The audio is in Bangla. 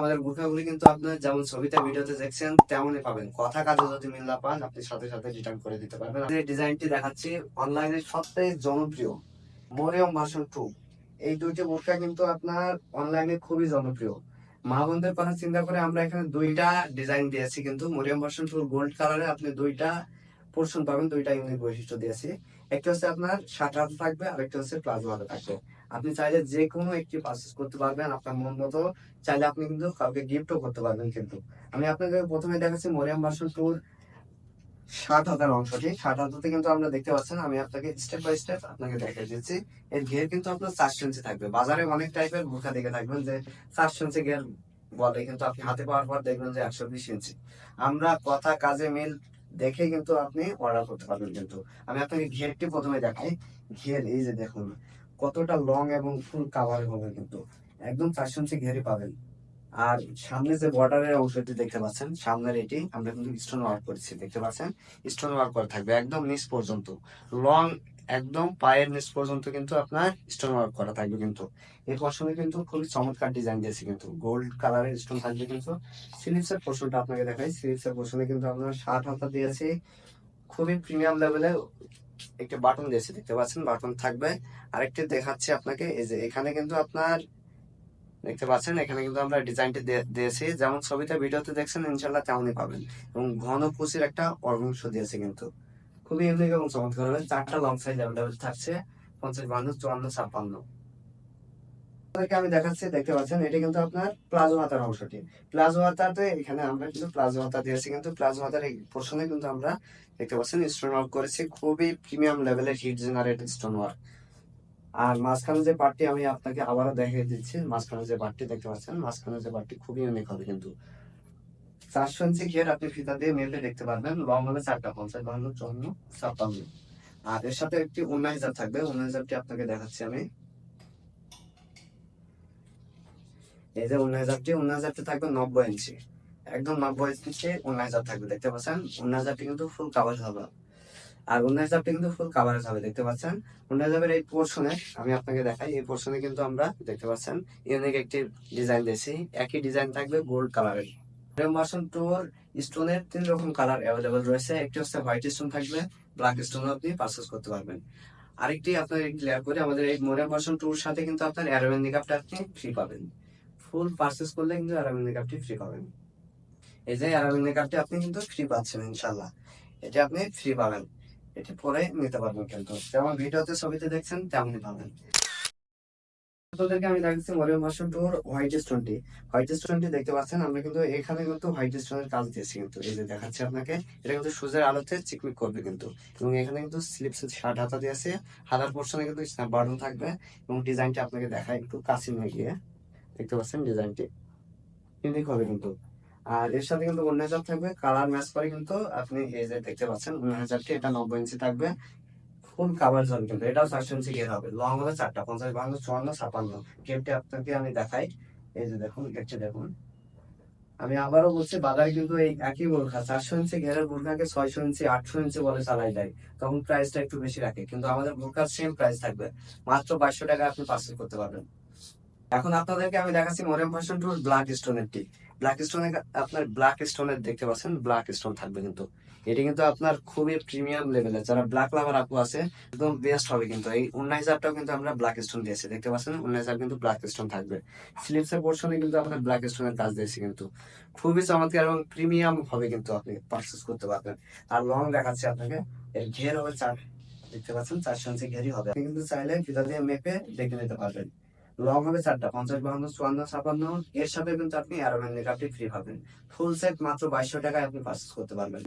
আমাদের বোরখাগুলি কিন্তু আপনার যেমন ছবিতে ভিডিওতে দেখছেন তেমনই পাবেন। কথা কাজে যদি মিল না পান আপনি সাথে সাথে রিটার্ন করে দিতে পারবেন। আমি যে ডিজাইনটি দেখাচ্ছি অনলাইনে সবথেকে জনপ্রিয় মরিয়ম ভার্সন 2। এই দুইটি বোরকা কিন্তু আপনার অনলাইনে খুবই জনপ্রিয়। মা বোনদের কথা চিন্তা করে আমরা এখানে দুইটা ডিজাইন দিয়েছি, কিন্তু মরিয়ম ভার্সন 2 গোল্ড কালারে আপনি দুইটা পোর্শন পাবেন, দুইটা ইউনিক বৈশিষ্ট্য দিয়েছি। একটা হচ্ছে আপনার শার্ট হাতা থাকবে, আরেকটা হচ্ছে প্লাজো হাতা থাকবে। আপনি চাইলে যে কোনো একটি পারচেজ করতে পারবেন আপনার মন মতো। চাইলে আপনি কিন্তু কাউকে গিফটও করতে পারবেন। কিন্তু আমি আপনাকে প্রথমে দেখাচ্ছি মরিয়াম ভার্সন 2 শার্ট হাতার অংশটি। শার্ট হাতাতে কিন্তু আমরা দেখতে পাচ্ছেন, আমি আপনাকে স্টেপ বাই স্টেপ আপনাকে দেখিয়ে দিচ্ছি। এর ঘের কিন্তু আপনার 4 ইঞ্চি থাকবে। বাজারে অনেক টাইপের বোরখা দেখে থাকবেন যে 4 ইঞ্চি ঘের বলে, কিন্তু আপনি হাতে পাওয়ার পর দেখবেন যে 120 ইঞ্চি। আমরা কথা কাজে মিল দেখে কিন্তু আপনি অর্ডার করতে পারবেন। কিন্তু আমি আপনাকে ঘেরটি প্রথমে দেখাই। ঘের এই যে দেখুন কতটা লং এবং ফুল কাভার হবে, কিন্তু একদম 4 ইঞ্চি ঘেরই পাবেন। আর সামনে যে বর্ডারের অংশটি দেখতে পাচ্ছেন, সামনের এটি আমরা কিন্তু স্টোন ওয়ার্ক করেছি, দেখতে পাচ্ছেন স্টোন ওয়ার্ক করা থাকবে একদম নিচ পর্যন্ত। লং একদম পায়ের নিচ পর্যন্ত কিন্তু আপনার স্টোন ওয়ার্ক করা থাকবে। কিন্তু এই পশনে কিন্তু খুবই চমৎকার ডিজাইন দিয়েছে, কিন্তু গোল্ড কালারের স্টোন থাকবে। কিন্তু স্লিভসের পোর্শনটা আপনাকে দেখাই। স্লিভসের পোর্শনে কিন্তু আপনার 60 হাতা দিয়েছে, খুবই প্রিমিয়াম লেভেলের একটি বাটন দিয়েছে, দেখতে পাচ্ছেন বাটন থাকবে। আরেকটি দেখাচ্ছি আপনাকে, এই যে এখানে কিন্তু আপনার দেখতে পাচ্ছেন এখানে কিন্তু আমরা ডিজাইনটি দিয়েছি যেমন ছবিতে ভিডিওতে দেখছেন ইনশাল্লাহ তেমনই পাবেন। এবং ঘন কুচির একটা অংশ দিয়েছে, কিন্তু খুবই ইউনিক এবং চমৎকার হবে। 4টা লং সাইজ অ্যাভেলেবেল থাকছে, 50, 52, 54, 56। আমি দেখাচ্ছি, দেখতে পাচ্ছেন এটা কিন্তু আপনার প্লাজো হাতার অংশটি। প্লাজো হাতাতে এখানে আমরা কিন্তু প্লাজো হাতা দিয়েছি, কিন্তু প্লাজো হাতার এই পোর্শনে কিন্তু আমরা দেখতে পাচ্ছেন স্টোন ওয়ার্ক করেছি, খুবই প্রিমিয়াম লেভেলের হিট জেনারেটেড স্টোন ওয়ার্ক। আর মাঝখানে যে পার্টটি আমি আপনাকে আবারও দেখিয়ে দিচ্ছি, মাঝখানে যে পার্টটি দেখতে পাচ্ছেন, মাঝখানে যে পার্টটি খুবই ইউনিক হবে। কিন্তু 4 ইঞ্চি ঘের আপনি ফিতা দিয়ে মেপে দেখতে পারবেন। লং হবে 4টা, 50, 52, 54, 56। আর এর সাথে একটি ওড়না হিজাব থাকবে। ওড়না হিজাবটি আপনাকে দেখাচ্ছি আমি। এই যে ওড়না হিজাবটি, ওড়না হিজাবটি থাকবে 90 ইঞ্চি, একদম 90 ইঞ্চি ওড়না হিজাব থাকবে, দেখতে পাচ্ছেন। ওড়না হিজাবটি কিন্তু ফুল কাভার হবে। আর ওড়না হিজাবটি কিন্তু ফুল কাভারেজ হবে, দেখতে পাচ্ছেন। ওড়না হিজাবের এই পোর্শনে আমি আপনাকে দেখাই। এই পোর্শনে কিন্তু আমরা দেখতে পাচ্ছেন ইউনিক একটি ডিজাইন দিয়েছি, একই ডিজাইন থাকবে গোল্ড কালারের। ভার্সন 2 স্টোনের 3 রকম কালার অ্যাভেলেবল রয়েছে। একটি হচ্ছে হোয়াইট স্টোন থাকবে, ব্ল্যাক স্টোন আপনি পারচেজ করতে পারবেন। আরেকটি আপনার ক্লিয়ার করে, আমাদের এই মোরিয়াম ভার্সন 2 এর সাথে কিন্তু আপনার অ্যারাবিয়ান নিকাবটা আপনি ফ্রি পাবেন। ফুল পারচেজ করলে কিন্তু অ্যারাবিয়ান নিকাবটি ফ্রি পাবেন। এই যে অ্যারাবিয়ান নিকাবটি আপনি কিন্তু ফ্রি পাচ্ছেন ইনশাআল্লাহ, এটা আপনি ফ্রি পাবেন। এটি পরে নিতে পারবেন, কিন্তু যেমন ভিডিওতে ছবিতে দেখছেন তেমনই পাবেন। আপনাদেরকে আমি দেখাচ্ছি মরিয়ম ভার্সন 2 হোয়াইট স্টোনটি। হোয়াইট স্টোনটি দেখতে পাচ্ছেন, আমরা কিন্তু এখানে কিন্তু হোয়াইট স্টোনের কাজ দিয়েছি। কিন্তু এই যে দেখাচ্ছি আপনাকে, এটা কিন্তু সূর্যের আলোতে চিকমিক করবে কিন্তু। এবং এখানে কিন্তু স্লিপস শার্ট হাতা দিয়েছে, হাতার পোর্শনে কিন্তু স্ন্যাপ বাটন থাকবে। এবং ডিজাইনটি আপনাকে দেখাই একটু কাছে নিয়ে গিয়ে, দেখতে পাচ্ছেন ডিজাইনটি ইউনিক হবে কিন্তু। আর এর সাথে কিন্তু ওড়না হিজাব থাকবে, কালার ম্যাচ করে। কিন্তু আপনি এই যে দেখতে পাচ্ছেন ওড়না হিজাবটি, এটা 90 ইঞ্চি থাকবে, ফুল কাভার হবে। কিন্তু এটাও 4 ইঞ্চি ঘের হবে। লং হবে 4টা, 50, 52, 54, 56। গেটটি আপনাকে আমি দেখাই। এই যে দেখুন গেটটি দেখুন। আমি আবারও বলছি, বাজারে কিন্তু এই একই বোরখা 400 ইঞ্চি ঘেরের বোরখাকে 600 ইঞ্চি, 800 ইঞ্চি বলে চালাই দেয়, তখন প্রাইসটা একটু বেশি রাখে। কিন্তু আমাদের বোরখার সেম প্রাইস থাকবে, মাত্র 2200 টাকা আপনি পার্সেল করতে পারবেন। এখন আপনাদেরকে আমি দেখাচ্ছি মরিয়ম ভার্সন 2 ব্ল্যাক স্টোনের টি। ব্ল্যাক স্টোনের আপনার ব্ল্যাক স্টোনের দেখতে পাচ্ছেন ব্ল্যাক স্টোন থাকবে। কিন্তু এটি কিন্তু আপনার খুবই প্রিমিয়াম লেভেলের, যারা ব্ল্যাক লাভার আপু আছে একদম বেস্ট হবে। কিন্তু এই ওড়না হিজাবটাও কিন্তু আমরা ব্ল্যাক স্টোন দিয়েছি, দেখতে পাচ্ছেন ওড়না হিজাব কিন্তু ব্ল্যাক স্টোন থাকবে। স্লিভসের পোর্শনে কিন্তু আপনার ব্ল্যাক স্টোনের কাজ দিয়েছি, কিন্তু খুবই চমৎকার এবং প্রিমিয়াম হবে। কিন্তু আপনি পারচেস করতে পারবেন। আর লং দেখাচ্ছি আপনাকে, এর ঘের হবে 4, দেখতে পাচ্ছেন 400 ইঞ্চি ঘেরই হবে। আপনি কিন্তু চাইলে ফিতা দিয়ে মেপে দেখে নিতে পারবেন। লং হবে 4টা, 50, 52, 54, 56। এর সাথে কিন্তু আপনি অ্যারোম্যান মেকআপটি ফ্রি পাবেন। ফুল সেট মাত্র 2200 টাকায় আপনি পারচেস করতে পারবেন।